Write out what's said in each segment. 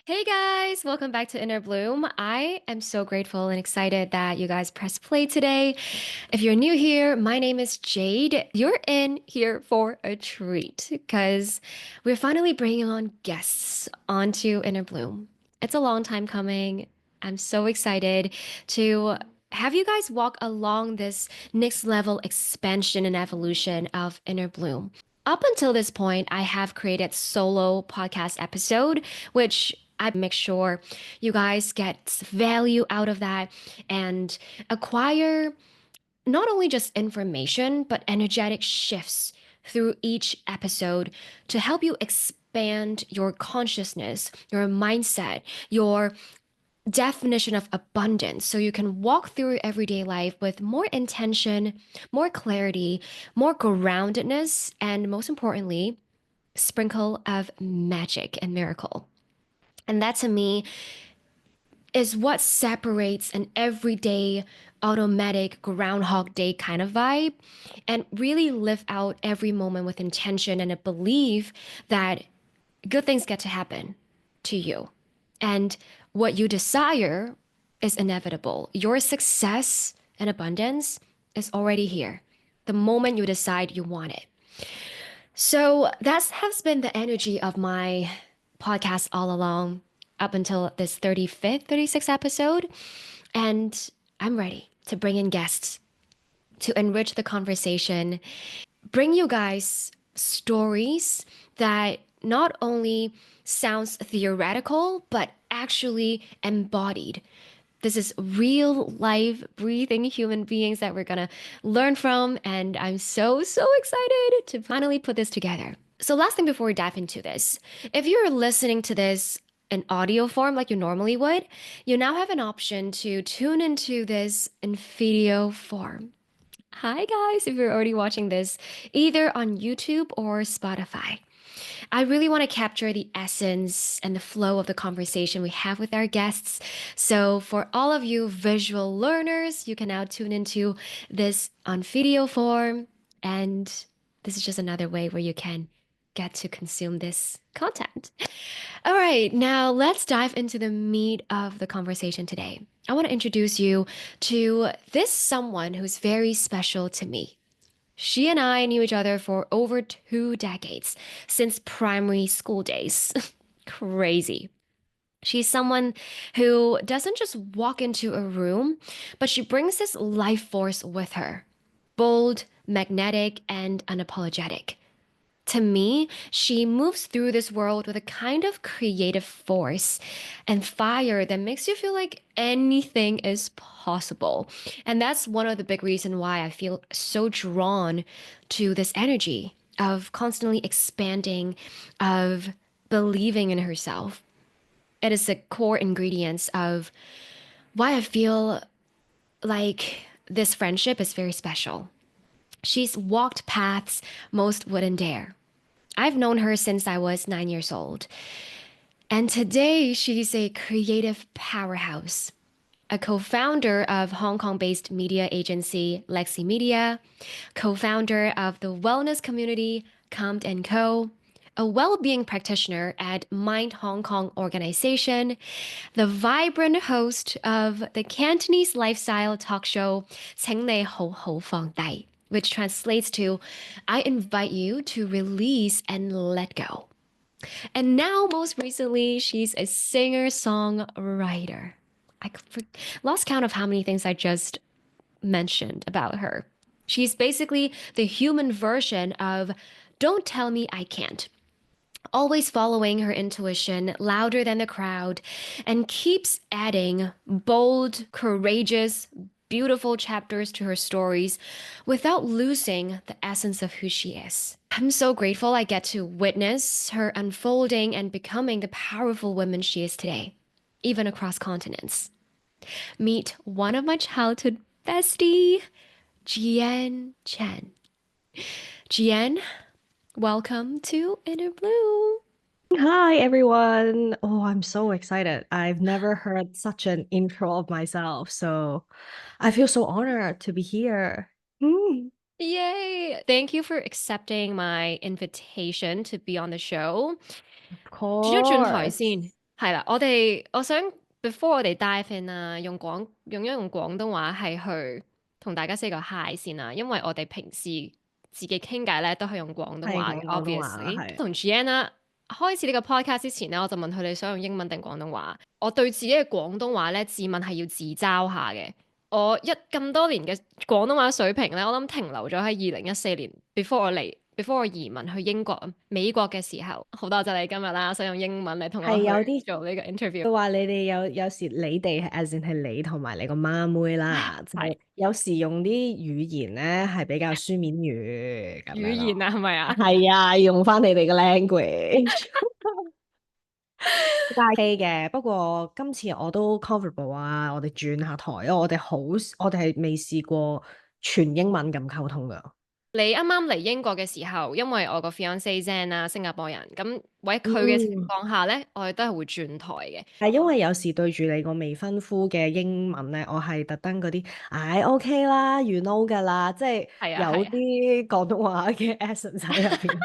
Hey guys, welcome back to Innerbloom. I am so grateful and excited that you guys pressed play today. If you're new here, my name is Jade. You're in here for a treat because we're finally bringing on guests onto Innerbloom. It's a long time coming. I'm so excited to have you guys walk along this next level expansion and evolution of Innerbloom. Up until this point, I have created solo podcast episode, which I make sure you guys get value out of that and acquire not only just information, but energetic shifts through each episode to help you expand your consciousness, your mindset, your definition of abundance so you can walk through your everyday life with more intention, more clarity, more groundedness, and most importantly, sprinkle of magic and miracle. And that to me is what separates an everyday automatic groundhog day kind of vibe and really live out every moment with intention and a belief that good things get to happen to you. And what you desire is inevitable. Your success and abundance is already here the moment you decide you want it. So that has been the energy of my podcast all along up until this 35th, 36th episode. And I'm ready to bring in guests to enrich the conversation, bring you guys stories that not only sounds theoretical, but actually embodied. This is real life breathing human beings that we're gonna learn from. And I'm so excited to finally put this together. So, last thing before we dive into this, if you're listening to this in audio form like you normally would, you now have an option to tune into this in video form. Hi, guys, if you're already watching this either on YouTube or Spotify. I really want to capture the essence and the flow of the conversation we have with our guests. So, for all of you visual learners, you can now tune into this on video form. And this is just another way where you can get to consume this content. All right, now let's dive into the meat of the conversation today. I want to introduce you to this someone who's very special to me. She and I knew each other for over 2 decades, since primary school days. Crazy. She's someone who doesn't just walk into a room, but she brings this life force with her. Bold, magnetic, and unapologetic. To me, she moves through this world with a kind of creative force and fire that makes you feel like anything is possible. And that's one of the big reasons why I feel so drawn to this energy of constantly expanding, of believing in herself. It is the core ingredients of why I feel like this friendship is very special. She's walked paths most wouldn't dare. I've known her since I was 9 years old. And today she's a creative powerhouse, a co founder of Hong Kong based media agency Lexi Media, co founder of the wellness community Calmed & Co., a well-being practitioner at Mind Hong Kong organization, the vibrant host of the Cantonese lifestyle talk show 請你好好放低, which translates to I invite you to release and let go. And now, most recently, she's a singer-songwriter. Lost count of how many things I just mentioned about her. She's basically the human version of Don't Tell Me I Can't. Always following her intuition louder than the crowd and keeps adding bold, courageous, beautiful chapters to her stories without losing the essence of who she is. I'm so grateful I get to witness her unfolding and becoming the powerful woman she is today, even across continents. Meet one of my childhood bestie, Gianne Chan. Gianne, welcome to Innerbloom. Hi, everyone. Oh, I'm so excited. I've never heard such an intro of myself, so I feel so honored to be here. Yay! Thank you for accepting my invitation to be on the show. Of course. 係啦，我想 before 我哋 dive in 啊，用廣東話係去同大家 say 個 hi 先啦，因為我哋平時自己傾偈咧都係用廣東話嘅係講廣東話啦，，obviously。係。同 Gianna 開始呢個 podcast 之前咧，我就問佢你想用英文定廣東話。我對自己嘅廣東話咧自問係要自嘲下嘅。我咁多年嘅廣東話水平咧，我諗停留咗喺2014年before 我移民去英國、美國嘅時候。好多謝你今日啦，想用英文嚟同我去係有啲做呢個 interview。佢話你哋有時你哋 as in 係你同埋你個媽妹啦，就係有時用啲語言咧係比較書面語咁樣咯。語言啊，係咪啊？係啊，用翻你哋嘅 language。但係 OK 嘅，不過今次我都 comfortable 啊，我哋轉下台，因為我哋係未試過全英文咁溝通噶。你啱啱嚟英國嘅時候，因為我個 fiance Zen 啊，新加坡人，咁喺佢嘅情嗯，況下咧，我哋都係會轉台嘅。係因為有時對住你個未婚夫嘅英文咧，我係特登嗰啲，唉 OK 啦，you know 噶啦，即係係啊，有係啊。啲廣東話嘅 essence 喺入邊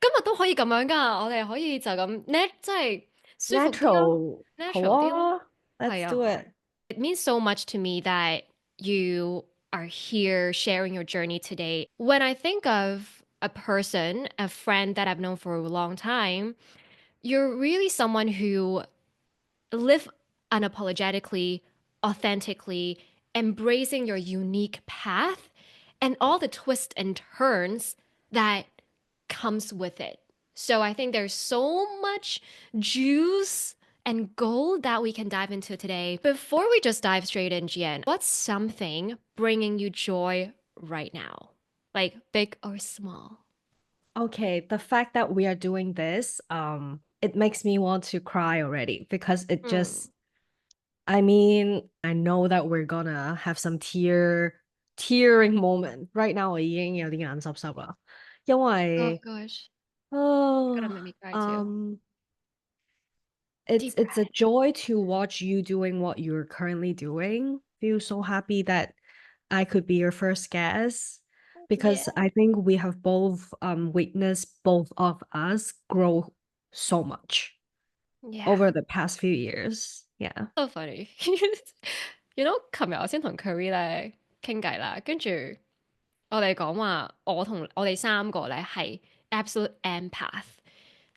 今日都可以咁樣噶，我哋可以就咁 即係舒服啲咯，natural 好，natural 啲咯。啊，let's 係 do 啊。it。It means so much to me that you are here sharing your journey today. When I think of a person, a friend that I've known for a long time, you're really someone who live unapologetically, authentically, embracing your unique path and all the twists and turns that comes with it. So I think there's so much juice and gold that we can dive into today. Before we just dive straight in, Jian, what's something bringing you joy right now? Like big or small? Okay, the fact that we are doing this, it makes me want to cry already because it Hmm. just, I mean, I know that we're gonna have some tearing moment. Right now 我已經有啲眼濕濕啦，因Oh 為 gosh, gotta 哦 make me cry too. um it's Deep it's a breath. joy to watch you doing what you're currently doing. Feel so happy that I could be your first guest Yeah. because I think we have both witnessed both of us grow so much Yeah. over the past few years. Yeah. So funny.琴日我先同 Curry 咧傾偈啦，跟住我哋講話，我哋三個咧係 absolute empath，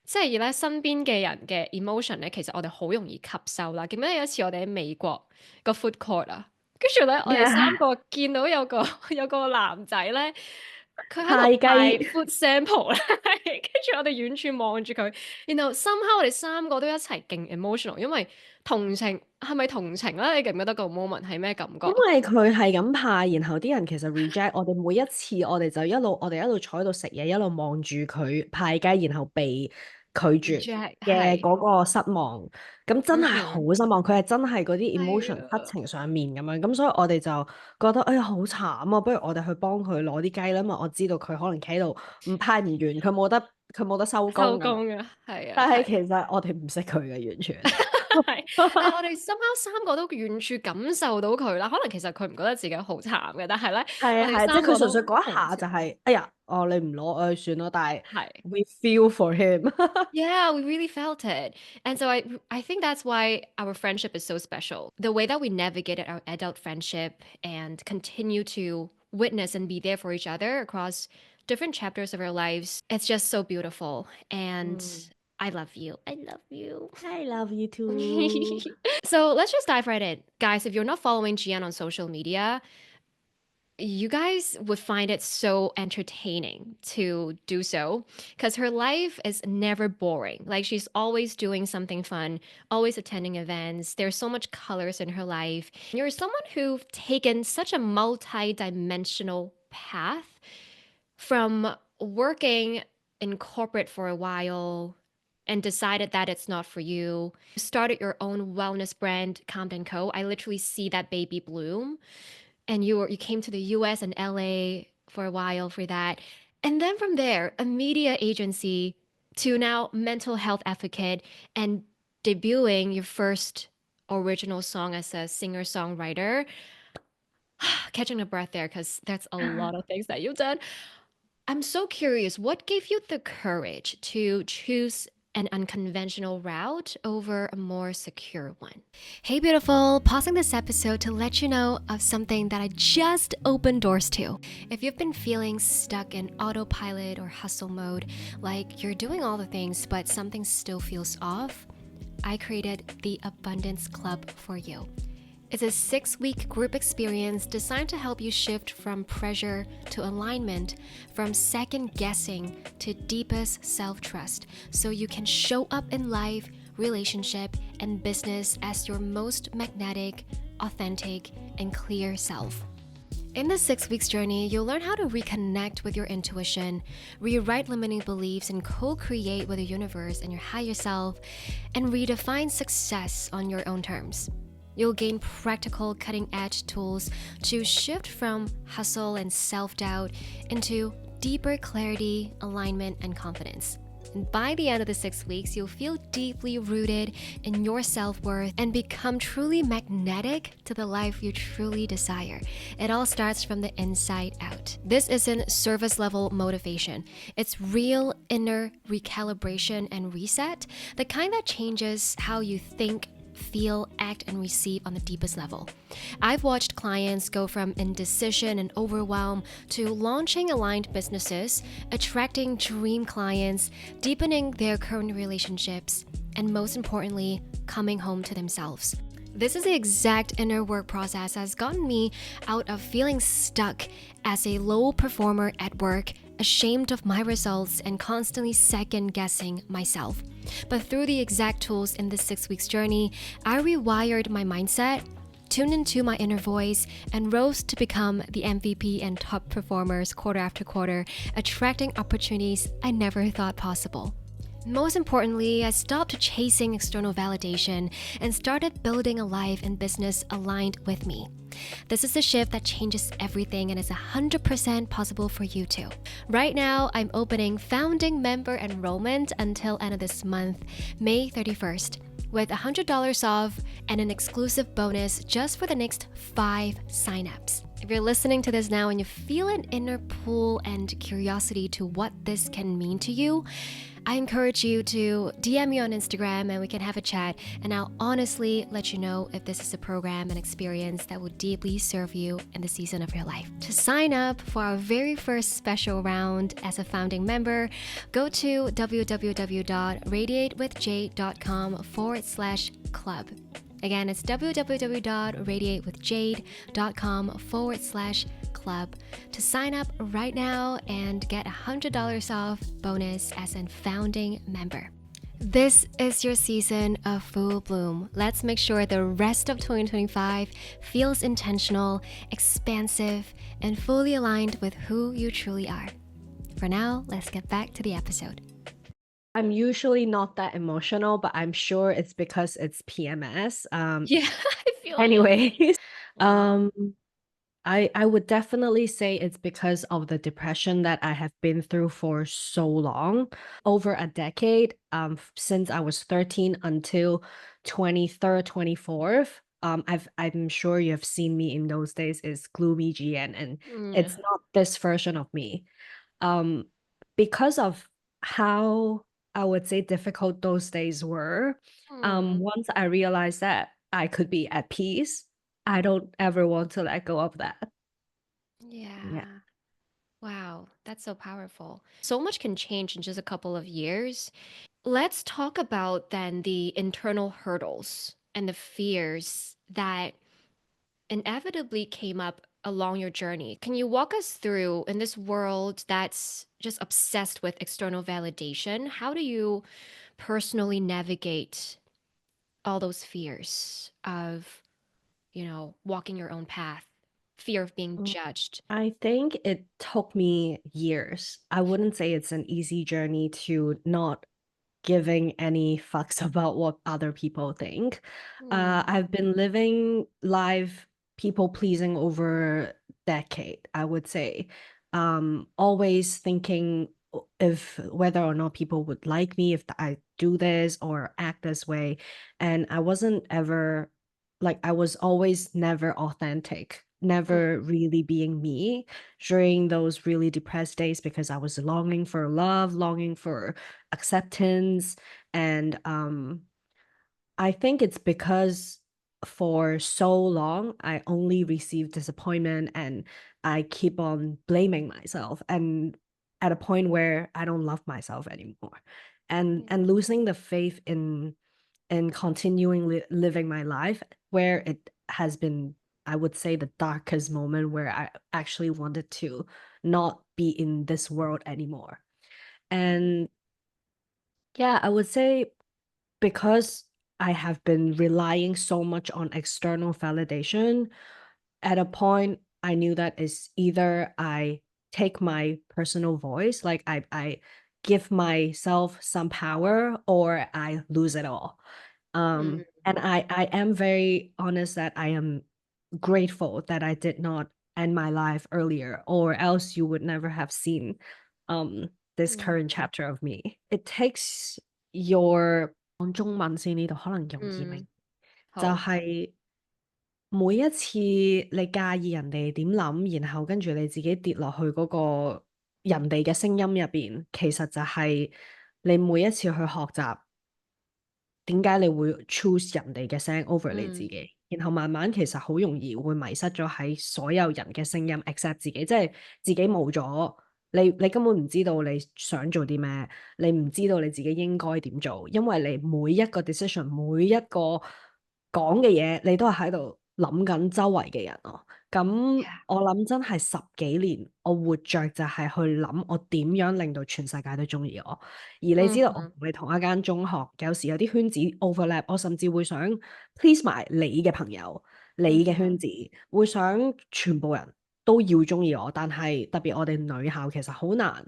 即係咧身邊嘅人嘅 emotion 咧，其實我哋好容易吸收啦。記唔記得有一次我哋喺美國個 food court 啊，跟住咧我哋三 Yeah. 個見到有個有個男仔咧，佢喺度派派 雞 food sample 咧，跟住我哋遠處望住佢，然後 somehow 我哋三個都一齊勁 emotional，因為同情係咪同情咧？你記唔記得個 moment 係咩感覺因啊？為佢係咁派，然後啲人其實 reject 我哋每一次，我哋一路坐喺度食嘢，一路望住佢派雞，然後被拒絕 reject 嘅係，嗰個失望，咁真係好嗯，失望。佢係真係嗰啲 emotion 係啊。七情上面咁樣，咁所以我哋就覺得哎呀好慘啊！不如我哋去幫佢攞啲雞啦，因為我知道佢可能企喺度唔派唔完，佢冇得收工咁樣。收工啊，係啊，但係其係。實我哋唔識佢嘅完全。係，但係我哋深刻三個都遠處感受到佢啦。可能其實佢唔覺得自己好慘嘅，但係咧，我哋係啊係啊，即係佢純三個都粹嗰一下同情。就係、哎呀，哦你唔攞，算啦。但係 係 we feel for him。，Yeah, we really felt it, and so I think that's why our friendship is so special. The way that we navigated our adult friendship and continue to witness and be there for each other across different chapters of our lives, it's just so beautiful. And Mm. I love you. I love you. I love you too. So let's just dive right in. Guys, if you're not following Gian on social media, you guys would find it so entertaining to do so because her life is never boring. Like she's always doing something fun, always attending events. There's so much colors in her life. You're someone who've taken such a multi-dimensional path from working in corporate for a while and decided that it's not for you. Started your own wellness brand, Camden Co. I literally see that baby bloom. And you came to the US and LA for a while for that. And then from there, a media agency to now mental health advocate and debuting your first original song as a singer-songwriter. Catching a breath there because that's a lot of things that you've done. I'm so curious, what gave you the courage to choose an unconventional route over a more secure one. Hey, beautiful, pausing this episode to let you know of something that I just opened doors to. If you've been feeling stuck in autopilot or hustle mode, like you're doing all the things but something still feels off, I created the Abundance Club for you. It's a 6-week group experience designed to help you shift from pressure to alignment, from second guessing to deepest self trust, so you can show up in life, relationship, and business as your most magnetic, authentic, and clear self. In this 6 weeks journey, you'll learn how to reconnect with your intuition, rewrite limiting beliefs, and co create with the universe and your higher self, and redefine success on your own terms. You'll gain practical, cutting edge tools to shift from hustle and self doubt into deeper clarity, alignment, and confidence. And by the end of the 6 weeks, you'll feel deeply rooted in your self worth and become truly magnetic to the life you truly desire. It all starts from the inside out. This isn't service level motivation, it's real inner recalibration and reset, the kind that changes how you think, feel, act, and receive on the deepest level. I've watched clients go from indecision and overwhelm to launching aligned businesses, attracting dream clients, deepening their current relationships, and most importantly, coming home to themselves. This is the exact inner work process that's gotten me out of feeling stuck as a low performer at work, ashamed of my results, and constantly second guessing myself. But through the exact tools in this 6 weeks journey, I rewired my mindset, tuned into my inner voice, and rose to become the MVP and top performers quarter after quarter, attracting opportunities I never thought possible. Most importantly, I stopped chasing external validation and started building a life and business aligned with me. This is a shift that changes everything and is 100% possible for you too. Right now, I'm opening founding member enrollment until end of this month, May 31st, with $100 off and an exclusive bonus just for the next 5 signups. If you're listening to this now and you feel an inner pull and curiosity to what this can mean to you, I encourage you to DM me on Instagram and we can have a chat, and I'll honestly let you know if this is a program and experience that will deeply serve you in the season of your life. To sign up for our very first special round as a founding member, go to www.radiatewithjade.com/club. Again, it's www.radiatewithjade.com/club to sign up right now and get $100 off bonus as a founding member. This is your season of full bloom. Let's make sure the rest of 2025 feels intentional, expansive, and fully aligned with who you truly are. For now, let's get back to the episode. I'm usually not that emotional, but I'm sure it's because it's PMS. Yeah, I feel you. Anyways, Wow. um, I would definitely say it's because of the depression that I have been through for so long, over a decade, since I was 13 until 23rd, 24th. I'm sure you have seen me in those days is gloomy GN, and Mm. it's not this version of me. Um, because of how I would say difficult those days were, Mm. once I realized that I could be at peace, I don't ever want to let go of that. Yeah. Yeah. Wow, that's so powerful. So much can change in just a couple of years. Let's talk about then the internal hurdles and the fears that inevitably came up along your journey. Can you walk us through, in this world that's just obsessed with external validation, how do you personally navigate all those fears of, walking your own path, fear of being Mm, judged? I think it took me years. I wouldn't say it's an easy journey to not giving any fucks about what other people think. Mm. I've been living life people pleasing over decade, I would say. Always thinking if whether or not people would like me if I do this or act this way. And I wasn't ever like I was always never authentic, never really being me during those really depressed days because I was longing for love, longing for acceptance. And I think it's because for so long I only receive disappointment and I keep on blaming myself and at a point where I don't love myself anymore. And losing the faith in continuing living my life where it has been, I would say, the darkest moment where I actually wanted to not be in this world anymore. And yeah, I would say because I have been relying so much on external validation, at a point I knew that is either I take my personal voice, like I give myself some power, or I lose it all. And I am very honest that I am grateful that I did not end my life earlier, or else you would never have seen this current chapter of me. It takes your 講中文先呢度可能容易明，嗯，就好，係每一次你介意人哋點諗，然後跟住你自己跌落去嗰個人哋嘅聲音入邊，其實就係你每一次去學習。點解你會 choose 人哋嘅聲 over 你自嗯己？然後慢慢其實好容易會迷失咗喺所有人嘅聲音，except 自己，即係自己冇咗，你根本唔知道你想做啲咩，你唔知道你自己應該點做，因為你每一個 decision，每一個講嘅嘢，你都係喺度諗緊周圍嘅人咯。咁我諗真係十幾年，我活着就係去諗我點樣令到全世界都中意我。而你知道我同你同一間中學，有時有啲圈子 overlap，我甚至會想 please 埋你嘅朋友、你嘅圈子，會想全部人都要中意我。但係特別我哋女校其實好難，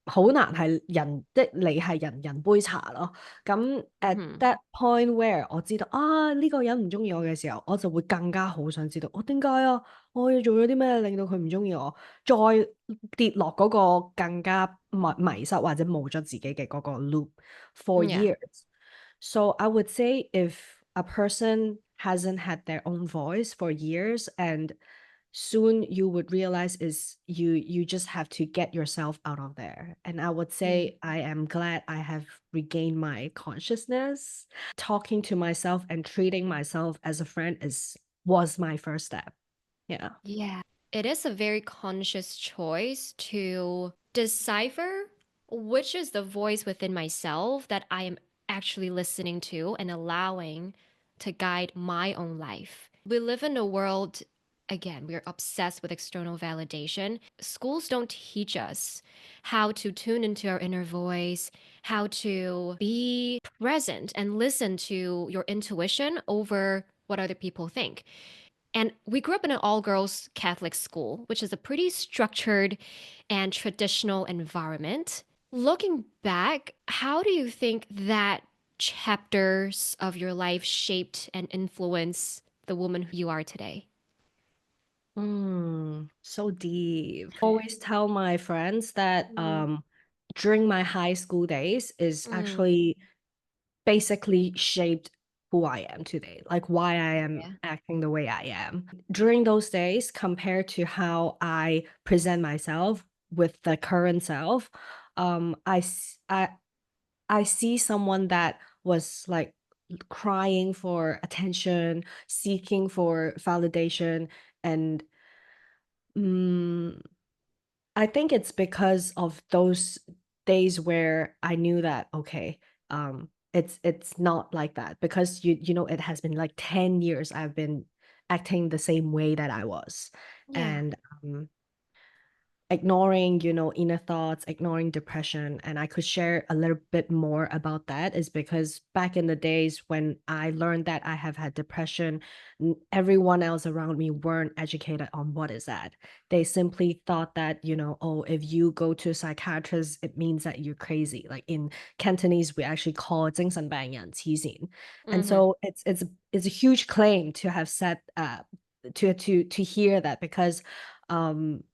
好難係人，即係你係人人杯茶咯。咁 at 嗯 that point where 我知道啊呢個人唔中意我嘅時候，我就會更加好想知道我點解啊，我要做咗啲咩令到佢唔中意我，再跌落嗰個更加迷失或者冇咗自己嘅嗰個 loop for ，yeah，years. So I would say if a person hasn't had their own voice for years and soon you would realize is you just have to get yourself out of there. And I would say I am glad I have regained my consciousness. Talking to myself and treating myself as a friend is was my first step. Yeah. yeah. It is a very conscious choice to decipher which is the voice within myself that I am actually listening to and allowing to guide my own life. We live in a world, again, we're obsessed with external validation. Schools don't teach us how to tune into our inner voice, how to be present and listen to your intuition over what other people think. And we grew up in an all girls Catholic school, which is a pretty structured and traditional environment. Looking back, how do you think that chapters of your life shaped and influenced the woman who you are today? So deep. Always tell my friends that Mm, during my high school days is actually basically shaped who I am today, like why I am yeah. acting the way I am. During those days, compared to how I present myself with the current self, I see someone that was like crying for attention, seeking for validation, and mm, I think it's because of those days where I knew that okay, it's not like that because you know it has been like 10 years I've been acting the same way that I was. Yeah. And ignoring, you know, inner thoughts, ignoring depression. And I could share a little bit more about that is because back in the days when I learned that I have had depression, everyone else around me weren't educated on what is that. They simply thought that, you know, oh, if you go to a psychiatrist, it means that you're crazy. Like in Cantonese, we actually call it 精神病人,痴線. And Mm-hmm. so it's a huge claim to have said to hear that because um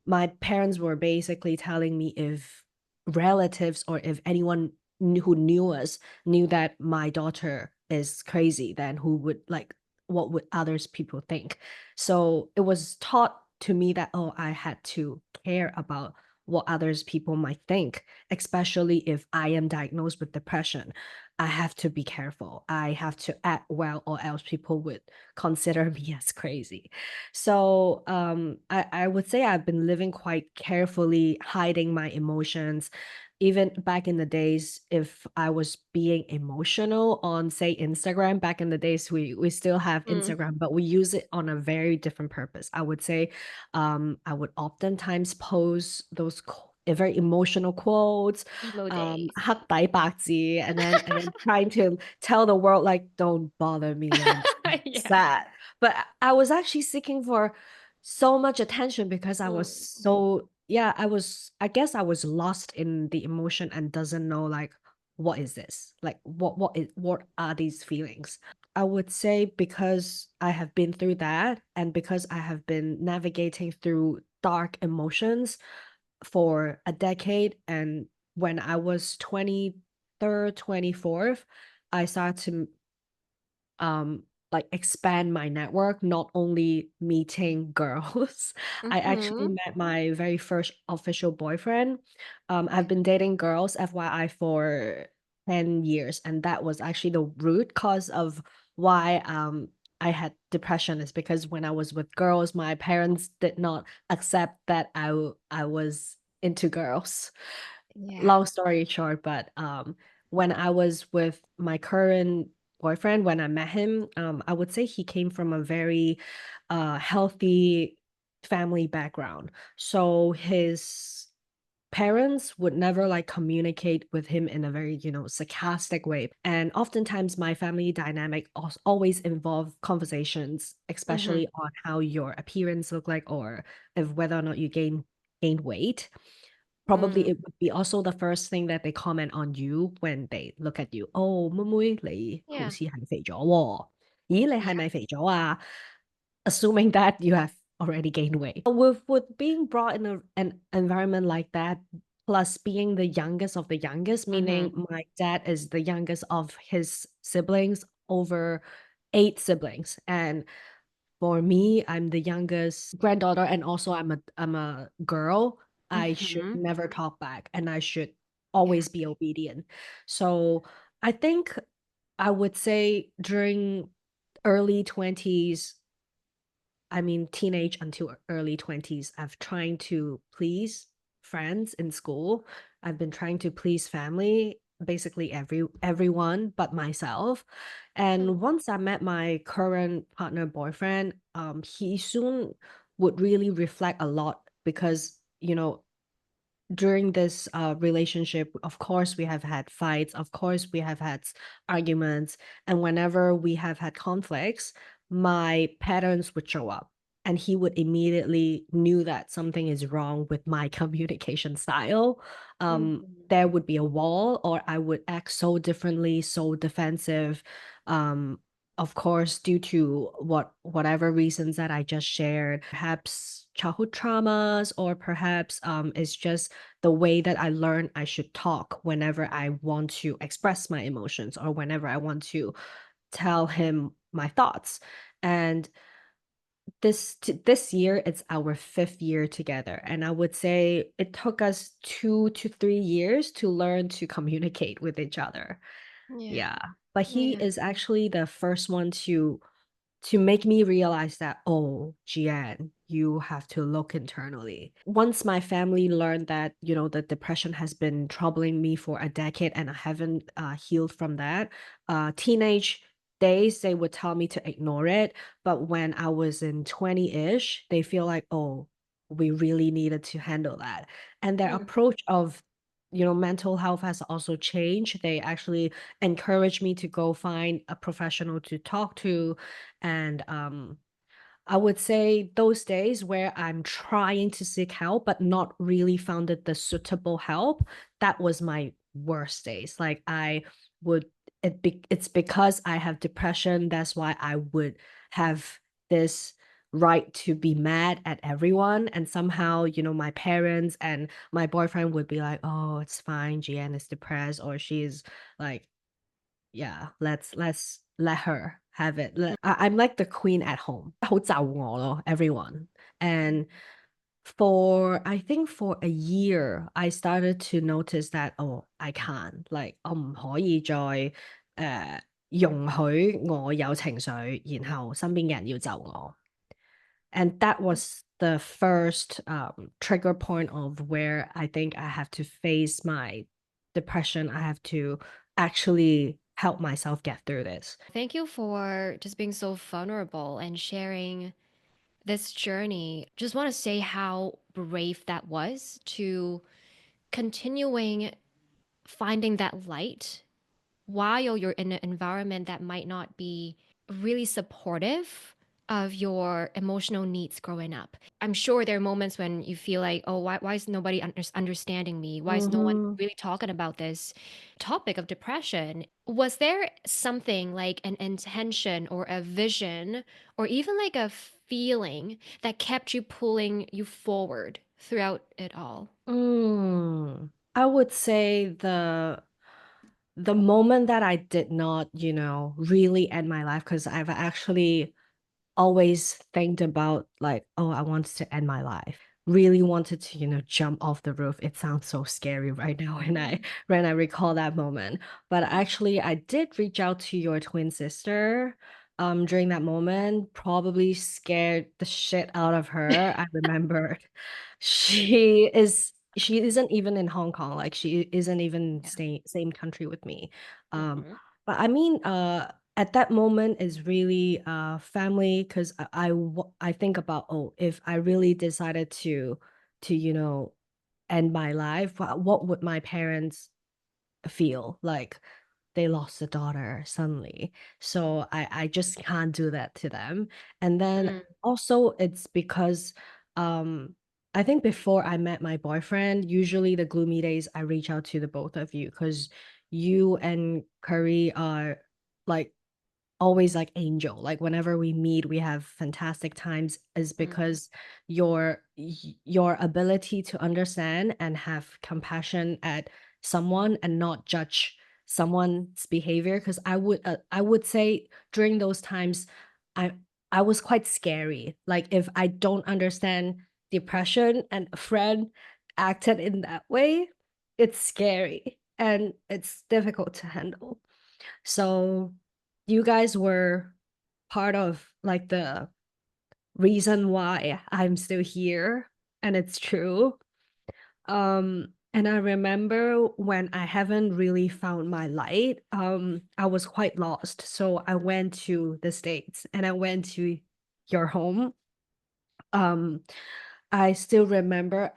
my parents were basically telling me if relatives or if anyone who knew us knew that my daughter is crazy, then who would like what would others people think? So it was taught to me that oh, I had to care about what others people might think, especially if I am diagnosed with depression. I have to be careful. I have to act well, or else people would consider me as crazy. So I would say I've been living quite carefully, hiding my emotions. Even back in the days, if I was being emotional on, say, Instagram, back in the days, we still have Mm. Instagram, but we use it on a very different purpose. I would say I would oftentimes post those very emotional quotes, Emo days. 黑底白字, and then trying to tell the world like, don't bother me, I'm Yeah. sad. But I was actually seeking for so much attention because I was Mm. so, yeah, I guess I was lost in the emotion and doesn't know like, what is this? Like what are these feelings? I would say because I have been through that, and because I have been navigating through dark emotions for a decade, and when I was 23rd, 24th, I started to like expand my network, not only meeting girls. I actually Mm-hmm. met my very first official boyfriend. I've been dating girls, FYI, for 10 years, and that was actually the root cause of why I had depression, is because when I was with girls, my parents did not accept that I was into girls. Yeah. Long story short, but when I was with my current boyfriend, when I met him, I would say he came from a very healthy family background. So his parents would never like communicate with him in a very, sarcastic way. And oftentimes my family dynamic always involve conversations, Mm-hmm. especially on how your appearance look like, or if whether or not you gain weight. Probably Mm. it would be also the first thing that they comment on you when they look at you. Oh, 妹妹你好 Yeah. 似係肥咗喎。咦，你係 Yeah. 咪肥咗啊？ Assuming that you have already gained weight. With being brought in an environment like that, plus being the youngest of the youngest, Mm-hmm. meaning my dad is the youngest of his siblings, over 8 siblings. And for me, I'm the youngest granddaughter, and also I'm a girl. I should Mm-hmm. never talk back, and I should Yeah. always be obedient. So I think I would say during early 20s, I mean teenage until early 20s, I've trying to please friends in school. I've been trying to please family, basically everyone but myself. Mm. And once I met my current partner boyfriend, he soon would really reflect a lot because, during this relationship, of course, we have had fights. Of course, we have had arguments. And whenever we have had conflicts, my patterns would show up. And he would immediately knew that something is wrong with my communication style. Mm-hmm. There would be a wall, or I would act so differently, so defensive. Of course, due to whatever reasons that I just shared, perhaps childhood traumas, or perhaps it's just the way that I learned I should talk whenever I want to express my emotions, or whenever I want to tell him my thoughts. And this year, it's our 5th year together, and I would say it took us 2 to 3 years to learn to communicate with each other. Yeah. Yeah, but he Yeah. is actually the first one to make me realize that, oh, Gianne, you have to look internally. Once my family learned that, the depression has been troubling me for a decade and I haven't healed from that, teenage days, they would tell me to ignore it. But when I was in 20-ish, they feel like, oh, we really needed to handle that. And their Mm. approach of, mental health has also changed. They actually encourage me to go find a professional to talk to. And I would say those days where I'm trying to seek help but not really found the suitable help, that was my worst days. Like I would it's because I have depression, that's why I would have this right to be mad at everyone. And somehow, my parents and my boyfriend would be like, oh, it's fine, Gianne is depressed, or she's like, yeah, let's let her have it. I'm like the queen at home. 好就我咯, everyone. And For I think for a year, I started to notice that oh, I can't like 我唔可以再容許我有情緒，然後身邊嘅人要就我。And that was the first trigger point of where I think I have to face my depression. I have to actually help myself get through this. Thank you for just being so vulnerable and sharing this journey. Just want to say how brave that was to continuing finding that light while you're in an environment that might not be really supportive of your emotional needs growing up. I'm sure there are moments when you feel like, oh, why is nobody understanding me? Why is no one Mhm. really talking about this topic of depression? Was there something like an intention or a vision or even like a feeling that kept you pulling you forward throughout it all? I would say the moment that I did not, really end my life, because I've actually always think about like, oh, I wanted to end my life. Really wanted to, jump off the roof. It sounds so scary right now when I recall that moment. But actually I did reach out to your twin sister during that moment, probably scared the shit out of her. I remember she isn't even in Hong Kong, like she isn't even Yeah. staying same country with me. Um Mhm. but I mean at that moment is really family because I think about oh if I really decided to end my life what would my parents feel like they lost a daughter suddenly. So I just can't do that to them. And then Mm. also it's because um I think before I met my boyfriend, usually the gloomy days I reach out to the both of you because you and Curry are like always like angel. Like whenever we meet, we have fantastic times is Mhm. because your ability to understand and have compassion at someone and not judge someone's behavior. Because I would say during those times, I I was quite scary. Like if I don't understand depression and a friend acted in that way, it's scary and it's difficult to handle. So you guys were part of like the reason why I'm still here and it's true. And I remember when I haven't really found my light, I was quite lost. So I went to the States and I went to your home. Um, I still remember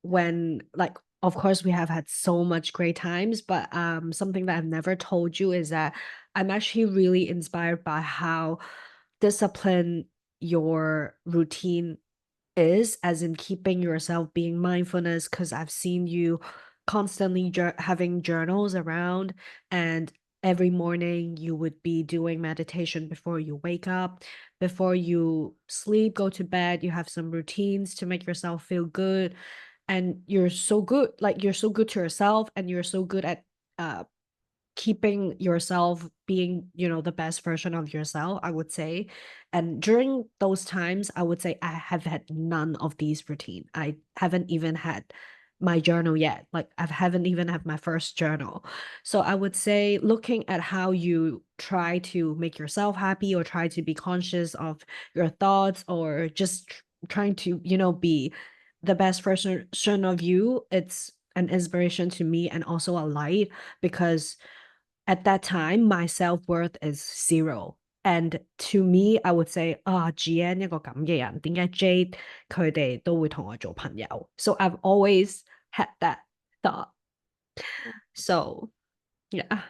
when like of course we have had so much great times, but something that I've never told you is that I'm actually really inspired by how disciplined your routine is, as in keeping yourself being mindfulness, because I've seen you constantly having journals around, and every morning you would be doing meditation before you wake up, before you sleep, go to bed, you have some routines to make yourself feel good. And you're so good, like you're so good to yourself and you're so good at uh keeping yourself being, the best version of yourself, I would say. And during those times, I would say I have had none of these routine. I haven't even had my journal yet. Like I haven't even had my first journal. So I would say looking at how you try to make yourself happy or try to be conscious of your thoughts or just trying to, be the best version of you, it's an inspiration to me and also a light because at that time, my self-worth is zero. And to me, I would say, Gianne 一個咁嘅人，點解 Jade 佢哋都會同我做朋友？So I've always had that thought. So yeah.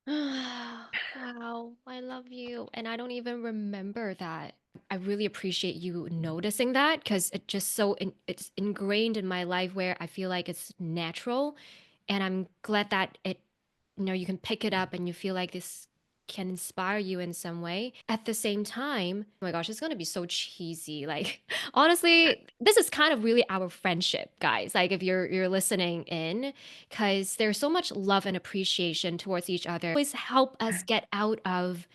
Wow, I love you. And I don't even remember that. I really appreciate you noticing that because it's ingrained in my life where I feel like it's natural. And I'm glad that you can pick it up and you feel like this can inspire you in some way. At the same time, oh my gosh, it's gonna be so cheesy. Like honestly, this is kind of really our friendship, guys. Like if you're listening in, because there's so much love and appreciation towards each other. Always help us get out of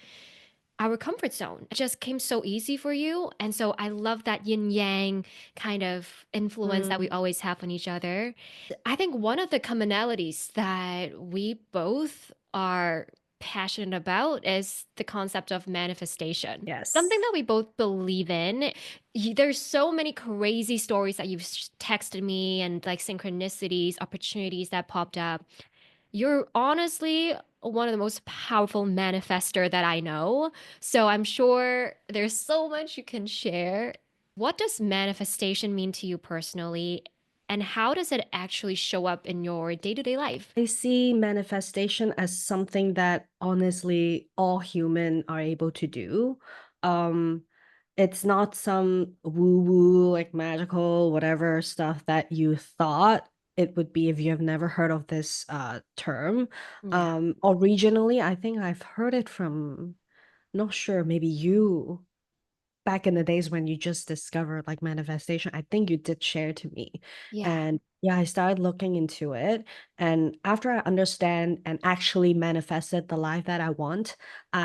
our comfort zone. It just came so easy for you. And so I love that yin yang kind of influence that we Mm, always have on each other. I think one of the commonalities that we both are passionate about is the concept of manifestation. Something yes. that we both believe in. There's so many crazy stories that you've texted me and like synchronicities, opportunities that popped up. You're honestly one of the most powerful manifester that I know. So I'm sure there's so much you can share. What does manifestation mean to you personally? And how does it actually show up in your day-to-day life? I see manifestation as something that honestly all human are able to do. Um, it's not some woo-woo, like magical, whatever stuff that you thought it would be if you have never heard of this term. Yeah. Originally, I think I've heard it from, not sure, maybe you back in the days when you just discovered like manifestation. I think you did share to me. Yeah. And yeah, I started looking into it. And after I understand and actually manifested the life that I want,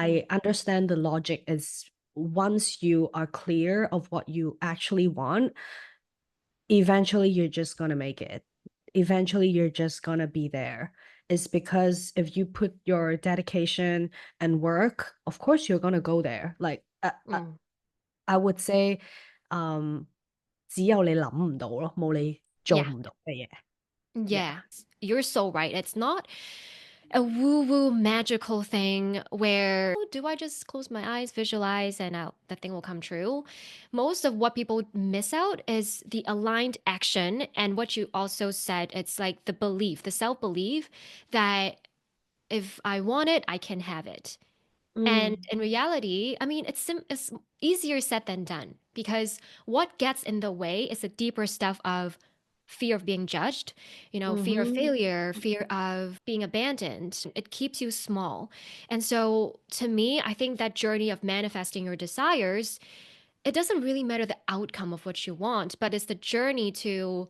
Mm, I understand the logic is once you are clear of what you actually want, eventually you're just gonna make it. Eventually you're just gonna be there. It's because if you put your dedication and work, of course you're gonna go there. Like mm. I would say, 只有你諗唔到咯，冇你做Yeah.唔到嘅嘢。Yeah. Yeah. You're so right. It's not a woo-woo magical thing where "Oh, do I just close my eyes, visualize, and the thing will come true?" Most of what people miss out is the aligned action and what you also said. It's like the belief, the self-belief that if I want it, I can have it. And Mm, in reality, I mean, it's easier said than done because what gets in the way is the deeper stuff of fear of being judged, fear of mhm, failure, fear of being abandoned. It keeps you small. And so to me, I think that journey of manifesting your desires, it doesn't really matter the outcome of what you want, but it's the journey to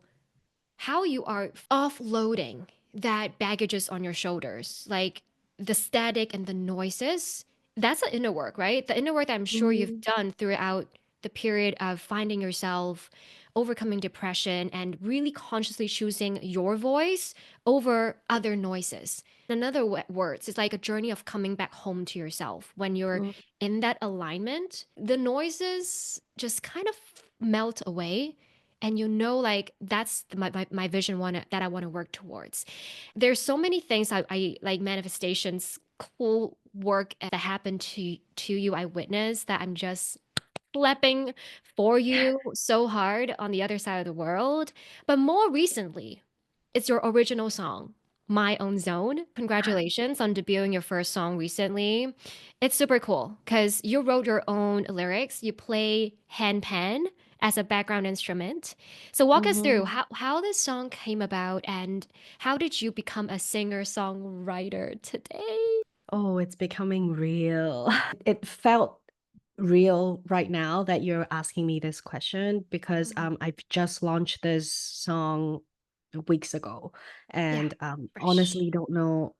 how you are offloading that baggages on your shoulders, like the static and the noises. That's the inner work, right? The inner work that I'm sure you've mhm, done throughout the period of finding yourself, overcoming depression, and really consciously choosing your voice over other noises. In other words, it's like a journey of coming back home to yourself. When you're mm, in that alignment, the noises just kind of melt away, and like that's my vision one that I want to work towards. There's so many things I like manifestations, cool work that happened to you, I witnessed, that I'm just clapping for you so hard on the other side of the world. But more recently, it's your original song, My Own Zone. Congratulations on debuting your first song recently. It's super cool because you wrote your own lyrics. You play handpan as a background instrument. So walk us through mhm. how this song came about and how did you become a singer-songwriter today? Oh, it's becoming real. It felt real right now that you're asking me this question because Mm, I've just launched this song weeks ago yeah, and fresh. honestly don't know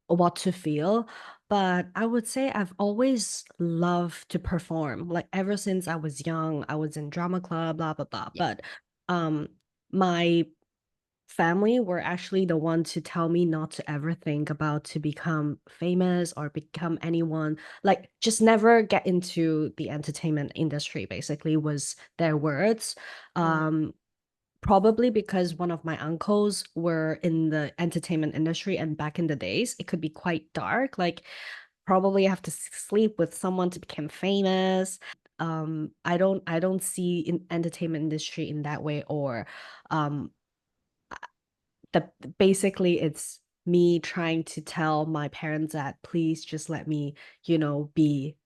what to feel. But I would say I've always loved to perform. Like ever since I was young, I was in drama club, blah blah blah. Yeah. But um my family were actually the one to tell me not to ever think about to become famous or become anyone, like just never get into the entertainment industry basically was their words. Mm, um Probably because one of my uncles were in the entertainment industry and back in the days it could be quite dark, like probably have to sleep with someone to become famous. I don't see in entertainment industry in that way, or um the basically it's me trying to tell my parents that please just let me, be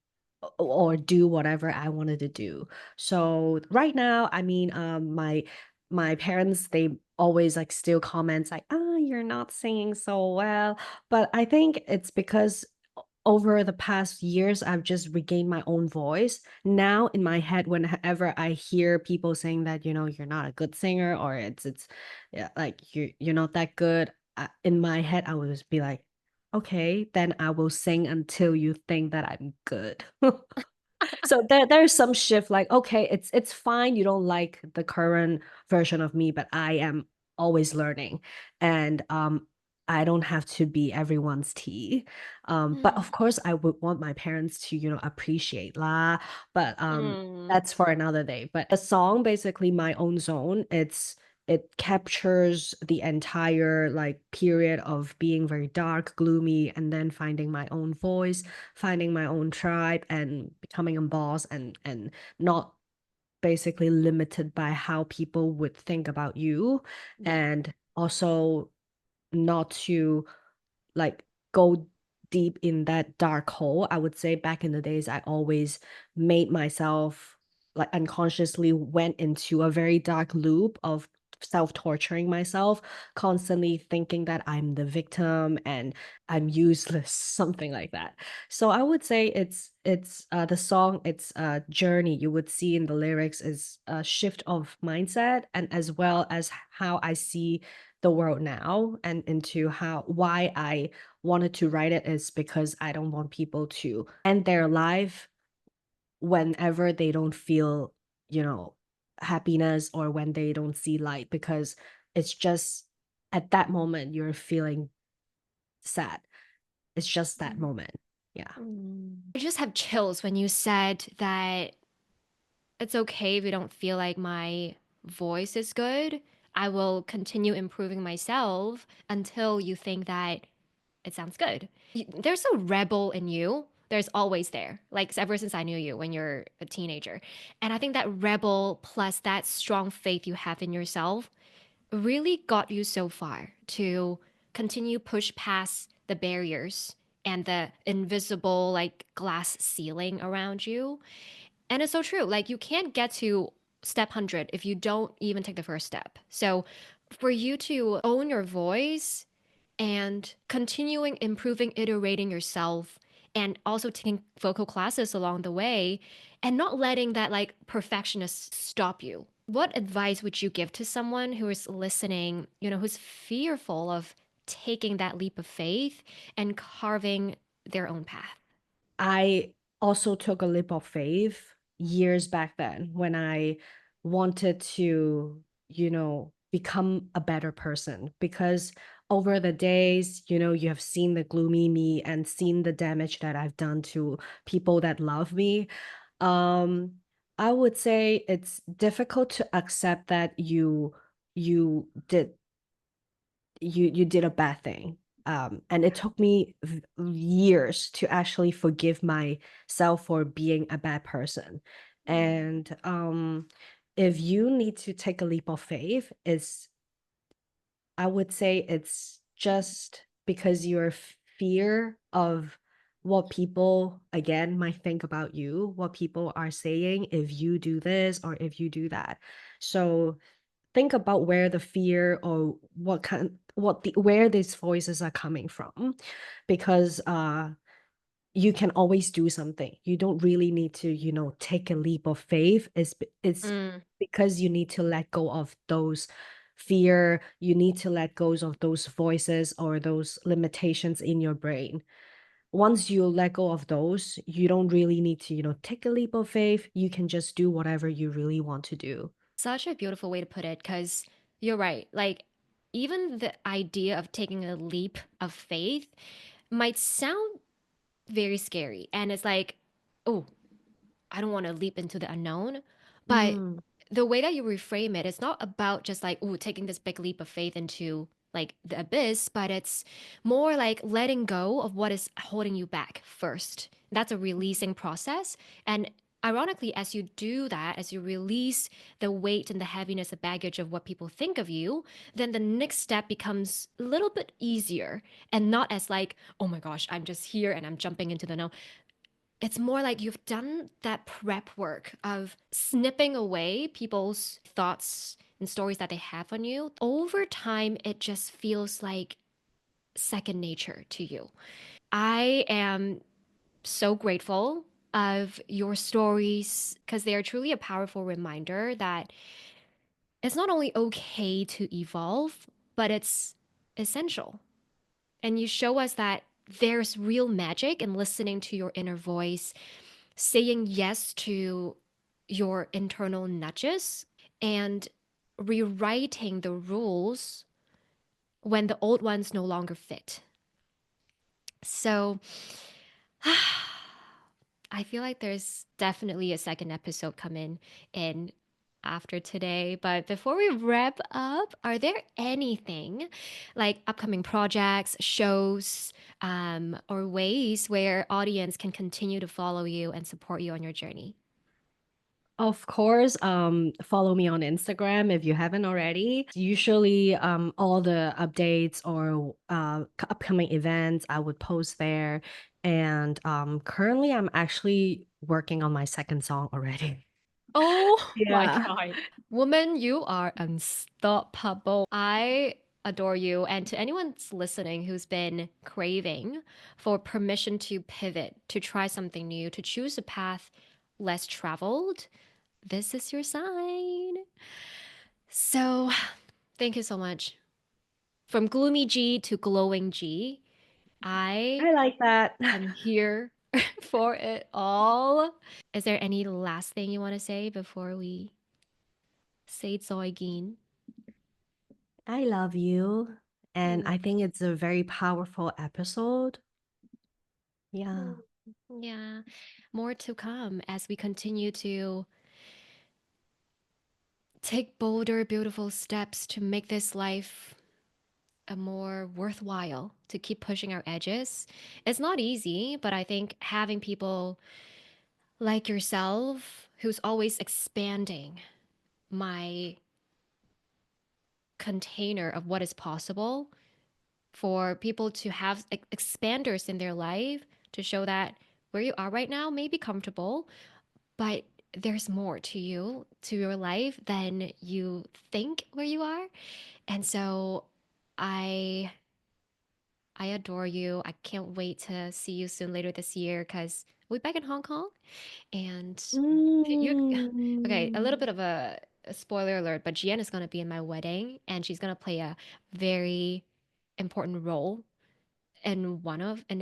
or do whatever I wanted to do. So right now, I mean, my parents, they always like still comments like, "Ah, you're not singing so well." But I think it's because over the past years, I've just regained my own voice. Now in my head, whenever I hear people saying that, you're not a good singer or it's yeah, like you're not that good, in my head, I would just be like, okay, then I will sing until you think that I'm good. So there's some shift like, okay, it's fine you don't like the current version of me, but I am always learning. And I don't have to be everyone's tea. But of Mm. course I would want my parents to, appreciate lah. But Mm. that's for another day. But a song, basically my own zone, it captures the entire like period of being very dark, gloomy, and then finding my own voice, finding my own tribe, and becoming a boss, and not basically limited by how people would think about you, Yeah. and also not to like go deep in that dark hole. I would say back in the days, I always made myself like unconsciously went into a very dark loop of self-torturing myself, constantly thinking that I'm the victim and I'm useless, something like that. So I would say it's the song, it's a journey. You would see in the lyrics is a shift of mindset, and as well as how I see the world now, and into how why I wanted to write it is because I don't want people to end their life whenever they don't feel, happiness, or when they don't see light, because it's just at that moment you're feeling sad. It's just that moment. Yeah. Mm. I just have chills when you said that it's okay if you don't feel like my voice is good. I will continue improving myself until you think that it sounds good. There's a rebel in you. There's always there, like ever since I knew you when you're a teenager. And I think that rebel plus that strong faith you have in yourself really got you so far to continue push past the barriers and the invisible like glass ceiling around you. And it's so true. Like you can't get to step 100 if you don't even take the first step. So for you to own your voice and continuing improving, iterating yourself, and also taking vocal classes along the way, and not letting that like perfectionist stop you. What advice would you give to someone who is listening, who's fearful of taking that leap of faith and carving their own path? I also took a leap of faith years back then when I wanted to, become a better person, because over the days, you have seen the gloomy me and seen the damage that I've done to people that love me. Um, I would say it's difficult to accept that you did you did a bad thing. And it took me years to actually forgive myself for being a bad person. And if you need to take a leap of faith, I would say it's just because your fear of what people again might think about you, what people are saying if you do this or if you do that. So think about where the fear, or where these voices are coming from, because you can always do something. You don't really need to, take a leap of faith. It's Mm. because you need to let go of those fear. You need to let go of those voices or those limitations in your brain. Once you let go of those, you don't really need to, take a leap of faith. You can just do whatever you really want to do. Such a beautiful way to put it, because you're right. Like, even the idea of taking a leap of faith might sound very scary. And it's like, oh, I don't want to leap into the unknown. But Mm. the way that you reframe it, it's not about just like, oh, taking this big leap of faith into like the abyss, but it's more like letting go of what is holding you back first. That's a releasing process. And ironically, as you do that, as you release the weight and the heaviness, the baggage of what people think of you, then the next step becomes a little bit easier and not as like, oh my gosh, I'm just here and I'm jumping into the no. It's more like you've done that prep work of snipping away people's thoughts and stories that they have on you. Over time, it just feels like second nature to you. I am so grateful of your stories because they are truly a powerful reminder that it's not only okay to evolve, but it's essential. And you show us that there's real magic in listening to your inner voice, saying yes to your internal nudges, and rewriting the rules when the old ones no longer fit. So I feel like there's definitely a second episode coming in after today. But before we wrap up, are there anything like upcoming projects, shows, or ways where audience can continue to follow you and support you on your journey? Of course, follow me on Instagram if you haven't already. Usually, all the updates or upcoming events I would post there. And currently, I'm actually working on my second song already. Oh my Yeah. God. Woman, you are unstoppable. I adore you. And to anyone that's listening who's been craving for permission to pivot, to try something new, to choose a path less traveled, this is your sign. So, thank you so much. From gloomy G to glowing G, I I like that. am here for it all. Is there any last thing you want to say before we say again? I love you. And I Mm, think it's a very powerful episode. mm, Yeah. yeah, more to come as we continue to take bolder, beautiful steps to make this life a more worthwhile, to keep pushing our edges. It's not easy, but I think having people like yourself who's always expanding my container of what is possible for people to have expanders in their life to show that where you are right now may be comfortable, but there's more to you, to your life than you think where you are. And so I I adore you. I can't wait to see you soon later this year because we'll be back in Hong Kong. And you, okay, a little Mm. bit of a spoiler alert, but Gianne is going to be in my wedding and she's going to play a very important role and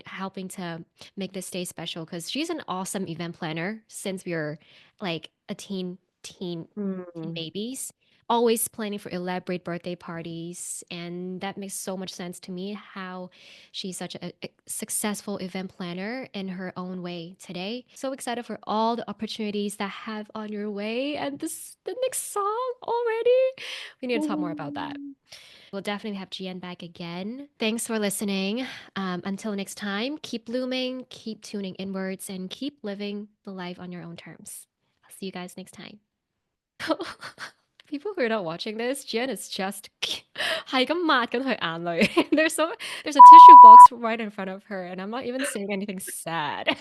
helping to make this day special because she's an awesome event planner since we were like a teen Mm. babies, always planning for elaborate birthday parties. And that makes so much sense to me how she's such a successful event planner in her own way today. So excited for all the opportunities that have on your way and the next song already. We need to talk more about that. Mm. We'll definitely have Gian back again. Thanks for listening. Until next time, keep blooming, keep tuning inwards, and keep living the life on your own terms. I'll see you guys next time. People who are not watching this, Jen is just 係咁抹緊佢眼淚. There's a tissue box right in front of her, and I'm not even saying anything sad.